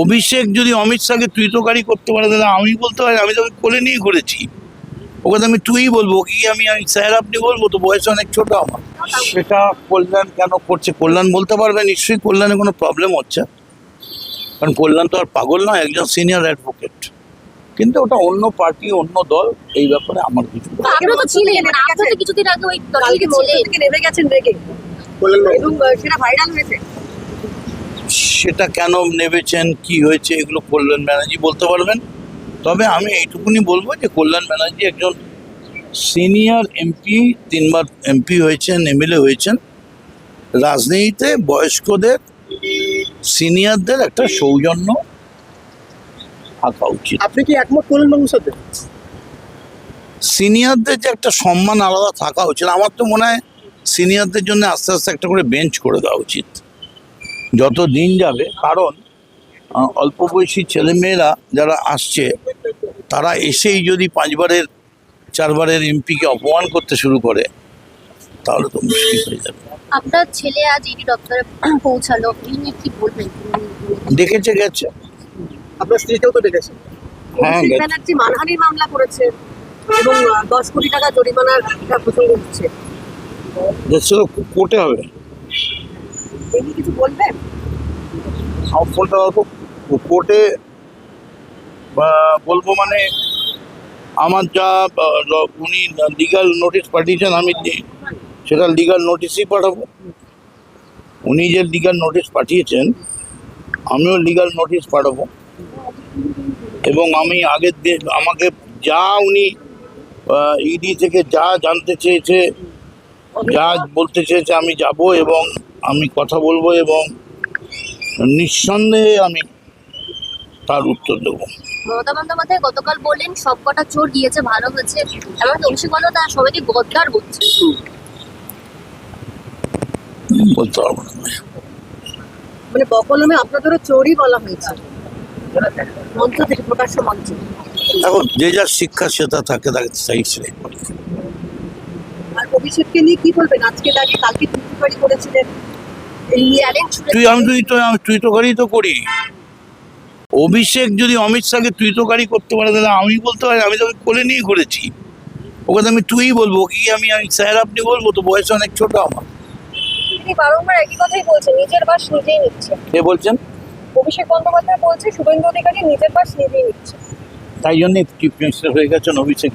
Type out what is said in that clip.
অভিষেক যদি অমিত শাহকে তুইতকারী করতে পারে তাহলে আমি বলতে পারি আমি তোকে কোলে নিয়ে ঘুরেছি, ওকে তো আমি তুই বলবো, কি আমি স্যার আপনি বলবো, তো বয়স অনেক ছোট আমার। সেটা কল্যাণ কেন করছে, কল্যাণ বলতে পারবে, নিশ্চয়ই কল্যাণে কোনো প্রবলেম হচ্ছে, কারণ কল্যাণ তো আর পাগল নয়, একজন সিনিয়র অ্যাডভোকেট। কিন্তু ওটা অন্য পার্টি, অন্য দল, এই ব্যাপারে আমার কিছু আপনারা তো ছিলেন, আপনারা তো কিছুদিন আগে ওই দলকে ছিলেন, নেমে গেছেন রেগে, এবং সেটা ভাইরাল হয়েছে। সেটা কেন নেবেছেন, কি হয়েছে, এগুলো কল্যাণ ব্যানার্জি বলতে পারবেন। তবে আমি এইটুকুনি বলবো যে কল্যাণ ব্যানার্জি একজন সিনিয়র এমপি, 3বার এমপি হয়েছেন, এমএলএ হয়েছেন। রাজনীতিতে বয়স্কদের, সিনিয়রদের একটা সৌজন্য থাকা উচিত। আপনি কি একমত কল্যাণ বাবুর সাথে? সিনিয়রদের যে একটা সম্মান আলাদা থাকা উচিত, আমার তো মনে হয় সিনিয়রদের জন্য আস্তে আস্তে একটা করে বেঞ্চ করে দেওয়া উচিত যত দিন যাবে। কারণ অল্প বয়সী ছেলেমেয়েরা যারা আসছে, তারা এসেই যদি 5বারের 4বারের এমপিকে অপমান করতে শুরু করে তাহলে তো মুশকিল হয়ে যাবে। আপনার ছেলে আজ ইডি দপ্তরে পৌঁছালো, ইনি কি বলবেন? দেখেছে, গেছে। আপনার স্ত্রীকেও তো দেখেছেন। হ্যাঁ, অভিষেক গেছে। ব্যানার্জি মানহানির মামলা করেছে এবং 10 কোটি টাকা জরিমানার একটা প্রসঙ্গ উঠছে, যাচ্ছে তো কোর্টে হবে। এমনি কিছু বলবেন? আমার ফোনটা অল্প কোর্টে বলবো, মানে আমার যা উনি লিগাল নোটিশ পাঠিয়েছেন, আমি সেটা লিগাল নোটিশই পাঠাবো। উনি যে লিগাল নোটিশ পাঠিয়েছেন, আমিও লিগাল নোটিশ পাঠাবো। এবং আমি আগের দিন আমাকে যা উনি ইডি থেকে যা জানতে চেয়েছে, যা বলতে চেয়েছে, আমি যাব এবং আমি কথা বলবো এবং নিঃসন্দেহে আমি তার উত্তর দেবো। মমতা বন্দ্যোপাধ্যায় গতকাল বললেন সব কটা চোর গিয়েছে, ভালো হয়েছে, এমনকি অভিষেক বন্দ্যোপাধ্যায় সবাইকে গদ্দার বলছে। বলতে পারবো না। মানে বকলমে আপনাদেরও চোরই বলা হয়েছে মঞ্চ থেকে, প্রকাশ্য মঞ্চে। এখন যে যার শিক্ষা সেটা থাকে, তাকে সেই শ্রেণী করে। আর অভিষেককে নিয়ে কি বলবেন? আজকে দাঁড়িয়ে কালকে তুই করেছিলেন, এই চ্যালেঞ্জ তুই তো করি। অভিষেক যদি অমিত শাহকে তুইতকারী করতে পারে তাহলে আমি বলতে পারি আমি তোকে কোলে নিয়ে ঘুরেছি, ওকে তো আমি তুই বলবো, কি আমি স্যার আপনি বলবো, তো বয়স অনেক ছোট আমার। তিনি বারংবার একই কথাই বলছেন, নিজের বাস নিজেই নিচ্ছে। কে বলছেন? অভিষেক বন্দ্যোপাধ্যায় বলছে শুভেন্দু অধিকারী নিজের বাস নিজেই নিচ্ছে। তাই জন্য চিফ মিনিস্টার হয়ে গেছেন অভিষেক।